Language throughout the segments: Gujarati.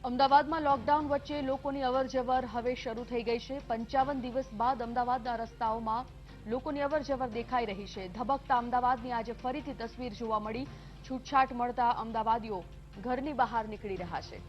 અમદાવાદમાં લોકડાઉન વચ્ચે લોકોની અવરજવર હવે શરૂ થઈ ગઈ છે। 55 દિવસ બાદ અમદાવાદના રસ્તાઓમાં લોકોની અવરજવર દેખાઈ રહી છે। ધબકતા અમદાવાદની આજે ફરીથી તસવીર જોવા મળી। છૂટછાટ મળતા અમદાવાદીઓ ઘરની બહાર નીકળી રહ્યા છે।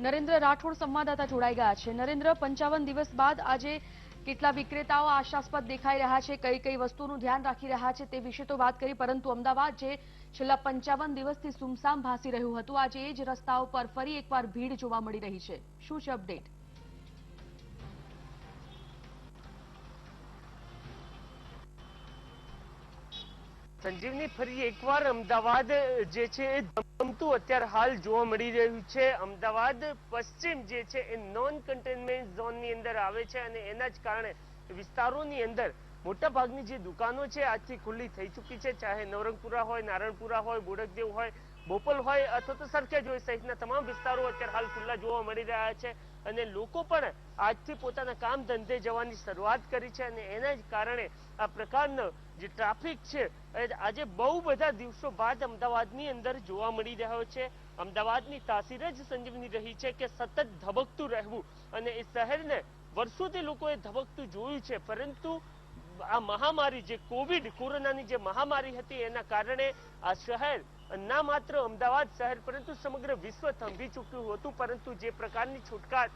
નરેન્દ્ર રાઠોડ સંવાદદાતા જોડાઈ ગયા છે। નરેન્દ્ર, 55 દિવસ બાદ આજે કેટલા વિક્રેતાઓ આશાસ્પદ દેખાઈ રહ્યા છે, કઈ કઈ વસ્તુનું ધ્યાન રાખી રહ્યા છે તે વિશે તો વાત કરી, પરંતુ અમદાવાદ જે છેલ્લા 55 દિવસથી સુમસામ ભાસી રહ્યું હતું, આજે એ જ રસ્તાઓ પર ફરી એકવાર ભીડ જોવા મળી રહી છે। શું છે અપડેટ? સંજીવની, ફરી એકવાર અમદાવાદ જે છે એ ધમધમતું અત્યારે હાલ જોવા મળી રહ્યું છે। અમદાવાદ પશ્ચિમ જે છે એ નોન કન્ટેનમેન્ટ ઝોનની અંદર આવે છે અને એના જ કારણે વિસ્તારોની અંદર મોટા ભાગની જે દુકાનો છે આજથી ખુલ્લી થઈ ચૂકી છે, ચાહે નવરંગપુરા હોય, નારણપુરા હોય, બોડકદેવ હોય, બોપલ હોય અથવા તો સરખેજ હોય સહિતના તમામ વિસ્તારો અત્યારે હાલ ખુલ્લા જોવા મળી રહ્યા છે અને લોકો પણ આજથી પોતાના કામ ધંધે જવાની શરૂઆત કરી છે અને એના જ કારણે આ પ્રકારનો જે ટ્રાફિક છે આજે બહુ બધા દિવસો બાદ અમદાવાદની અંદર જોવા મળી રહ્યો છે। અમદાવાદની તાસીર જ સંજીવની રહી છે કે સતત ધબકતું રહેવું અને એ શહેરને વર્ષોથી લોકોએ ધબકતું જોયું છે, પરંતુ આ મહામારી જે કોરોનાની જે મહામારી હતી એના કારણે આ શહેર ના માત્ર અમદાવાદ શહેર પરંતુ સમગ્ર વિશ્વ થંભી ચૂક્યું હતું, પરંતુ જે પ્રકારની છૂટકાટ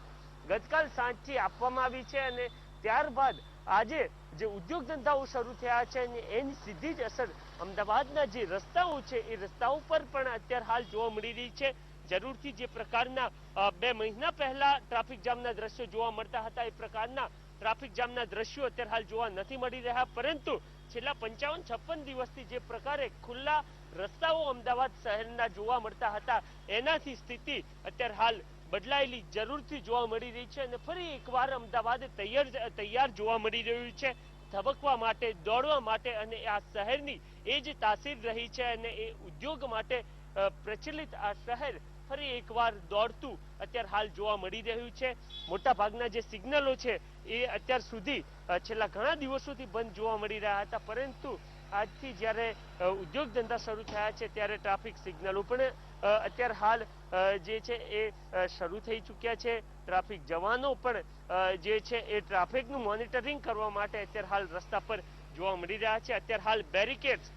ગતકાલ સાંજથી આપવામાં આવી છે અને ત્યારબાદ આજે જે ઉદ્યોગ ધંધાઓ શરૂ થયા છે અને એની સીધી જ અસર અમદાવાદના જે રસ્તાઓ છે એ રસ્તાઓ પર પણ અત્યારે હાલ જોવા મળી રહી છે। જરૂરથી જે પ્રકારના 2 મહિના પહેલા ટ્રાફિક જામના દ્રશ્યો જોવા મળતા હતા એ પ્રકારના ટ્રાફિક જામના દ્રશ્યો અત્યારે હાલ જોવા નથી મળી રહ્યા, પરંતુ છેલ્લા 55-56 દિવસથી જે પ્રકારે ખુલ્લા રસ્તાઓ અમદાવાદ શહેરના જોવા મળતા હતા એનાથી સ્થિતિ અત્યારે હાલ બદલાયેલી જરૂરથી જોવા મળી રહી છે અને ફરી એકવાર અમદાવાદ તૈયાર જોવા મળી રહ્યું છે ધબકવા માટે, દોડવા માટે અને આ શહેરની એ જ તાસીર રહી છે અને એ ઉદ્યોગ માટે પ્રચલિત આ શહેર ફરી એકવાર દોડતું અત્યારે હાલ જોવા મળી રહ્યું છે। મોટા ભાગના જે સિગ્નલો છે એ અત્યાર સુધી છેલ્લા ઘણા દિવસોથી બંધ જોવા મળી રહ્યા હતા, પરંતુ આજથી જ્યારે ઉદ્યોગ ધંધા શરૂ થયા છે ત્યારે ટ્રાફિક સિગ્નલો પણ અત્યારે હાલ જે છે એ શરૂ થઈ ચૂક્યા છે। ટ્રાફિક જવાનો પણ જે છે એ ટ્રાફિકનું મોનિટરિંગ કરવા માટે અત્યારે હાલ રસ્તા પર જોવા મળી રહ્યા છે। અત્યારે હાલ બેરિકેડ્સ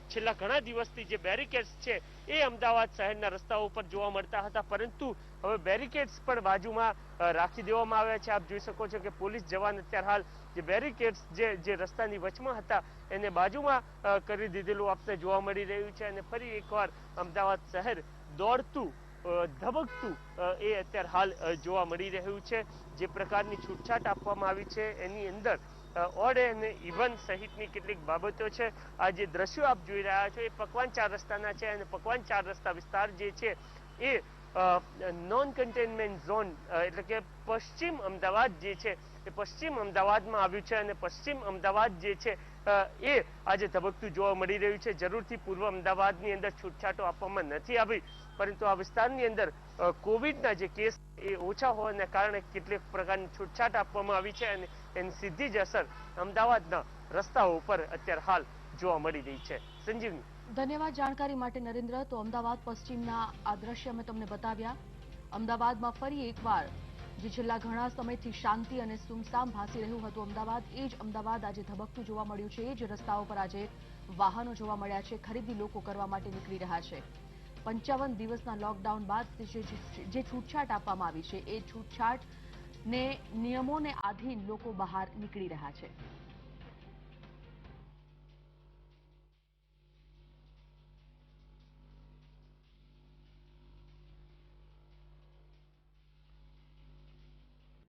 છેલ્લા ઘણા દિવસથી જે બેરિકેડ્સ છે એ અમદાવાદ શહેરના રસ્તાઓ પર જોવા મળતા હતા, પરંતુ હવે બેરિકેડ્સ પણ બાજુમાં રાખી દેવામાં આવ્યા છે। આપ જોઈ શકો છો કે પોલીસ જવાન અત્યારે હાલ જે બેરિકેડ્સ જે રસ્તાની વચમાં હતા એને બાજુમાં કરી દીધેલું આપને જોવા મળી રહ્યું છે અને ફરી એકવાર અમદાવાદ શહેર દોડતું ધબકતું એ અત્યારે હાલ જોવા મળી રહ્યું છે। જે પ્રકારની છૂટછાટ આપવામાં આવી છે એની અંદર ઓડ અને ઇવન સહિતની કેટલીક બાબતો છે। આ જે દ્રશ્યો આપ જોઈ રહ્યા છો એ પકવાન 4 રસ્તાના છે અને પકવાન 4 રસ્તા વિસ્તાર જે છે એ નોન કન્ટેનમેન્ટ ઝોન એટલે કે પશ્ચિમ અમદાવાદ જે છે એ પશ્ચિમ અમદાવાદમાં આવ્યું છે અને પશ્ચિમ અમદાવાદ જે છે એ આજે ધબકતું જોવા મળી રહ્યું છે। જરૂરથી પૂર્વ અમદાવાદની અંદર છૂટછાટો આપવામાં નથી આવી, પરંતુ આ વિસ્તારની અંદર કોવિડના જે કેસ એ ઓછા હોવાના કારણે કેટલીક પ્રકારની છૂટછાટ આપવામાં આવી છે અને એની સીધી જ અસર અમદાવાદના રસ્તાઓ પર અત્યારે હાલ જોવા મળી રહી છે। સંજીવની, ધન્યવાદ જાણકારી માટે નરેન્દ્ર। તો અમદાવાદ પશ્ચિમના આ દ્રશ્ય અમે તમને બતાવ્યા। અમદાવાદમાં ફરી એકવાર જે છેલ્લા ઘણા સમયથી શાંતિ અને સુમસામ ભાસી રહ્યું હતું અમદાવાદ, એ જ અમદાવાદ આજે ધબકતું જોવા મળ્યું છે। એ જ રસ્તાઓ પર આજે વાહનો જોવા મળ્યા છે, ખરીદી લોકો કરવા માટે નીકળી રહ્યા છે। 55 દિવસના લોકડાઉન બાદ જે છૂટછાટ આપવામાં આવી છે એ છૂટછાટને નિયમોને આધીન લોકો બહાર નીકળી રહ્યા છે।